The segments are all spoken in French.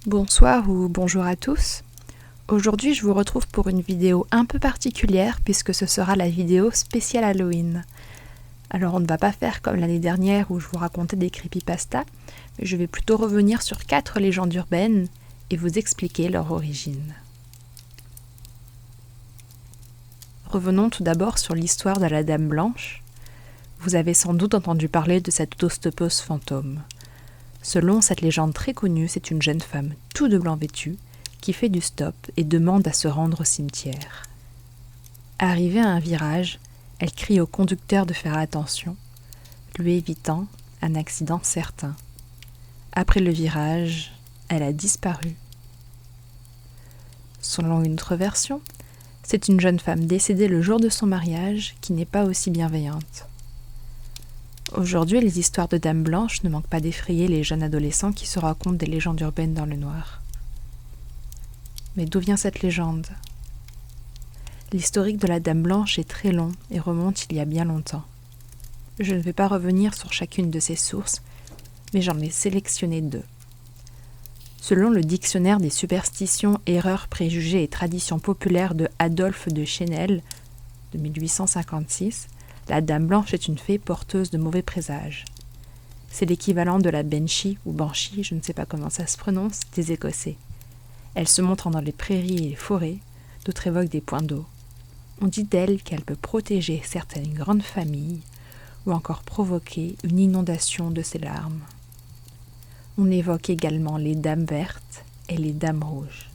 Bonsoir ou bonjour à tous. Aujourd'hui, je vous retrouve pour une vidéo un peu particulière puisque ce sera la vidéo spéciale Halloween. Alors on ne va pas faire comme l'année dernière où je vous racontais des creepypastas, mais je vais plutôt revenir sur 4 légendes urbaines et vous expliquer leur origine. Revenons tout d'abord sur l'histoire de la Dame Blanche. Vous avez sans doute entendu parler de cette autostoppeuse fantôme. Selon cette légende très connue, c'est une jeune femme tout de blanc vêtue qui fait du stop et demande à se rendre au cimetière. Arrivée à un virage, elle crie au conducteur de faire attention, lui évitant un accident certain. Après le virage, elle a disparu. Selon une autre version, c'est une jeune femme décédée le jour de son mariage qui n'est pas aussi bienveillante. Aujourd'hui, les histoires de Dames Blanches ne manquent pas d'effrayer les jeunes adolescents qui se racontent des légendes urbaines dans le noir. Mais d'où vient cette légende ? L'historique de la Dame Blanche est très long et remonte il y a bien longtemps. Je ne vais pas revenir sur chacune de ces sources, mais j'en ai sélectionné 2. Selon le dictionnaire des superstitions, erreurs, préjugés et traditions populaires de Adolphe de Chesnel, de 1856, la Dame Blanche est une fée porteuse de mauvais présages. C'est l'équivalent de la Banshee ou Banshee, je ne sais pas comment ça se prononce, des Écossais. Elle se montre dans les prairies et les forêts, d'autres évoquent des points d'eau. On dit d'elle qu'elle peut protéger certaines grandes familles ou encore provoquer une inondation de ses larmes. On évoque également les dames vertes et les dames rouges.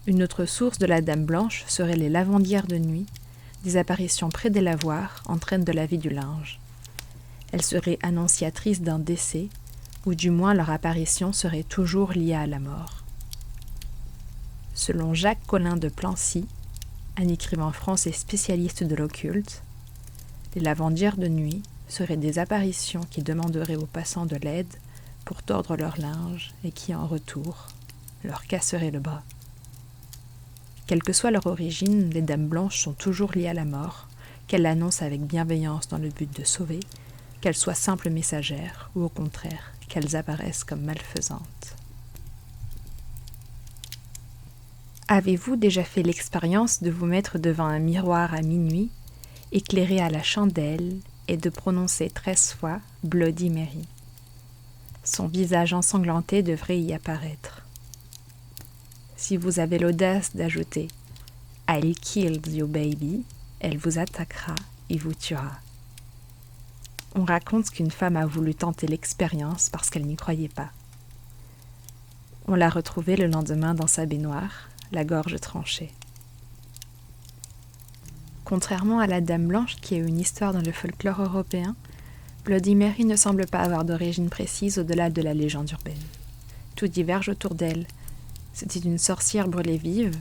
Une autre source de la Dame Blanche serait les lavandières de nuit. Des apparitions près des lavoirs entraînent de la vie du linge. Elles seraient annonciatrices d'un décès, ou du moins leur apparition serait toujours liée à la mort. Selon Jacques Collin de Plancy, un écrivain français spécialiste de l'occulte, les lavandières de nuit seraient des apparitions qui demanderaient aux passants de l'aide pour tordre leur linge et qui, en retour, leur casseraient le bras. Quelle que soit leur origine, les Dames Blanches sont toujours liées à la mort, qu'elles l'annoncent avec bienveillance dans le but de sauver, qu'elles soient simples messagères ou au contraire, qu'elles apparaissent comme malfaisantes. Avez-vous déjà fait l'expérience de vous mettre devant un miroir à minuit, éclairé à la chandelle, et de prononcer 13 fois « Bloody Mary ». Son visage ensanglanté devrait y apparaître. Si vous avez l'audace d'ajouter « I'll kill you baby », elle vous attaquera et vous tuera. On raconte qu'une femme a voulu tenter l'expérience parce qu'elle n'y croyait pas. On l'a retrouvée le lendemain dans sa baignoire, la gorge tranchée. Contrairement à la Dame Blanche, qui a une histoire dans le folklore européen, Bloody Mary ne semble pas avoir d'origine précise au-delà de la légende urbaine. Tout diverge autour d'elle. C'était une sorcière brûlée vive,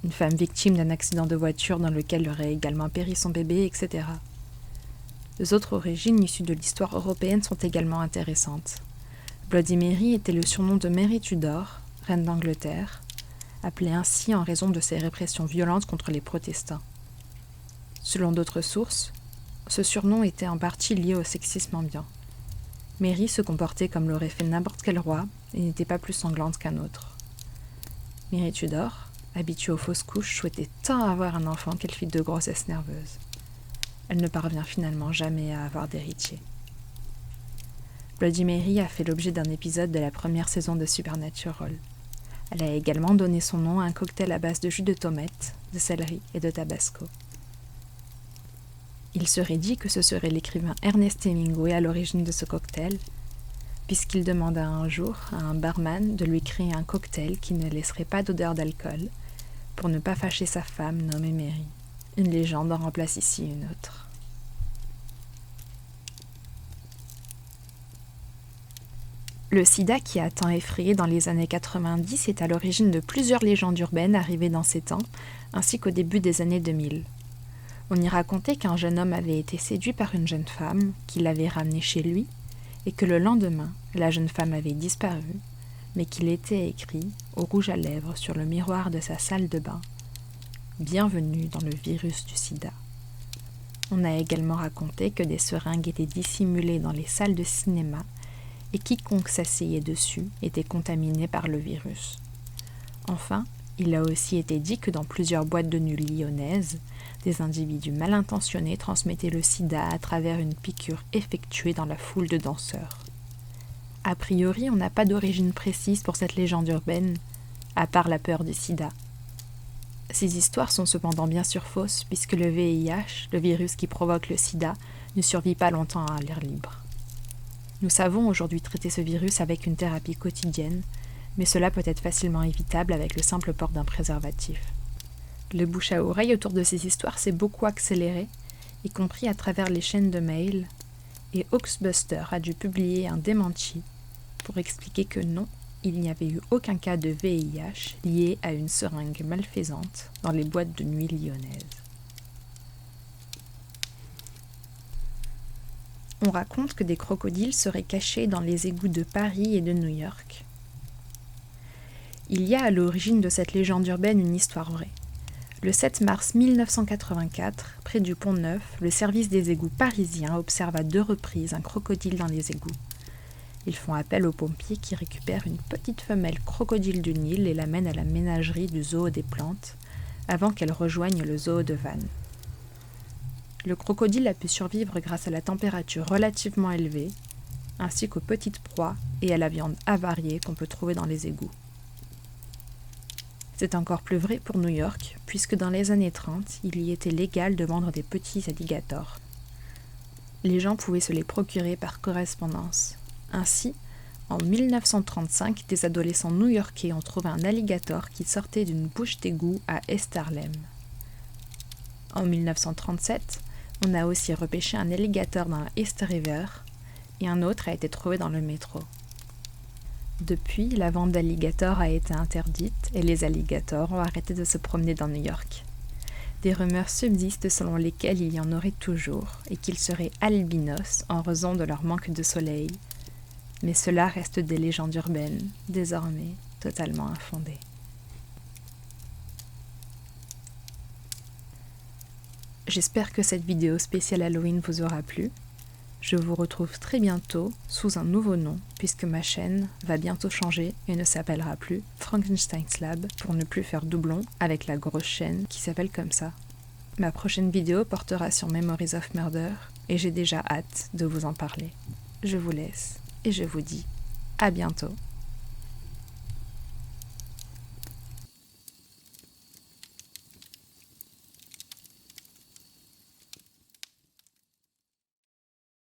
une femme victime d'un accident de voiture dans lequel aurait également péri son bébé, etc. Les autres origines issues de l'histoire européenne sont également intéressantes. Bloody Mary était le surnom de Mary Tudor, reine d'Angleterre, appelée ainsi en raison de ses répressions violentes contre les protestants. Selon d'autres sources, ce surnom était en partie lié au sexisme ambiant. Mary se comportait comme l'aurait fait n'importe quel roi et n'était pas plus sanglante qu'un autre. Mary Tudor, habituée aux fausses couches, souhaitait tant avoir un enfant qu'elle fit 2 grossesses nerveuses. Elle ne parvient finalement jamais à avoir d'héritier. Bloody Mary a fait l'objet d'un épisode de la première saison de Supernatural. Elle a également donné son nom à un cocktail à base de jus de tomate, de céleri et de tabasco. Il serait dit que ce serait l'écrivain Ernest Hemingway à l'origine de ce cocktail, puisqu'il demanda un jour à un barman de lui créer un cocktail qui ne laisserait pas d'odeur d'alcool, pour ne pas fâcher sa femme nommée Mary. Une légende en remplace ici une autre. Le sida qui a tant effrayé dans les années 90 est à l'origine de plusieurs légendes urbaines arrivées dans ces temps, ainsi qu'au début des années 2000. On y racontait qu'un jeune homme avait été séduit par une jeune femme, qui l'avait ramené chez lui, et que le lendemain, la jeune femme avait disparu, mais qu'il était écrit, au rouge à lèvres, sur le miroir de sa salle de bain, « Bienvenue dans le virus du sida ». On a également raconté que des seringues étaient dissimulées dans les salles de cinéma et quiconque s'asseyait dessus était contaminé par le virus. Enfin, il a aussi été dit que dans plusieurs boîtes de nuit lyonnaises, des individus mal intentionnés transmettaient le sida à travers une piqûre effectuée dans la foule de danseurs. A priori, on n'a pas d'origine précise pour cette légende urbaine, à part la peur du sida. Ces histoires sont cependant bien sûr fausses, puisque le VIH, le virus qui provoque le sida, ne survit pas longtemps à l'air libre. Nous savons aujourd'hui traiter ce virus avec une thérapie quotidienne, mais cela peut être facilement évitable avec le simple port d'un préservatif. Le bouche à oreille autour de ces histoires s'est beaucoup accéléré, y compris à travers les chaînes de mail, et Hoaxbuster a dû publier un démenti pour expliquer que non, il n'y avait eu aucun cas de VIH lié à une seringue malfaisante dans les boîtes de nuit lyonnaises. On raconte que des crocodiles seraient cachés dans les égouts de Paris et de New York. Il y a à l'origine de cette légende urbaine une histoire vraie. Le 7 mars 1984, près du Pont Neuf, le service des égouts parisien observe à 2 reprises un crocodile dans les égouts. Ils font appel aux pompiers qui récupèrent une petite femelle crocodile du Nil et l'amènent à la ménagerie du zoo des plantes, avant qu'elle rejoigne le zoo de Vannes. Le crocodile a pu survivre grâce à la température relativement élevée, ainsi qu'aux petites proies et à la viande avariée qu'on peut trouver dans les égouts. C'est encore plus vrai pour New York, puisque dans les années 30, il y était légal de vendre des petits alligators. Les gens pouvaient se les procurer par correspondance. Ainsi, en 1935, des adolescents new-yorkais ont trouvé un alligator qui sortait d'une bouche d'égout à East Harlem. En 1937, on a aussi repêché un alligator dans la East River et un autre a été trouvé dans le métro. Depuis, la vente d'alligators a été interdite et les alligators ont arrêté de se promener dans New York. Des rumeurs subsistent selon lesquelles il y en aurait toujours et qu'ils seraient albinos en raison de leur manque de soleil. Mais cela reste des légendes urbaines, désormais totalement infondées. J'espère que cette vidéo spéciale Halloween vous aura plu. Je vous retrouve très bientôt sous un nouveau nom, puisque ma chaîne va bientôt changer et ne s'appellera plus Frankenstein's Lab pour ne plus faire doublon avec la grosse chaîne qui s'appelle comme ça. Ma prochaine vidéo portera sur Memories of Murder et j'ai déjà hâte de vous en parler. Je vous laisse et je vous dis à bientôt.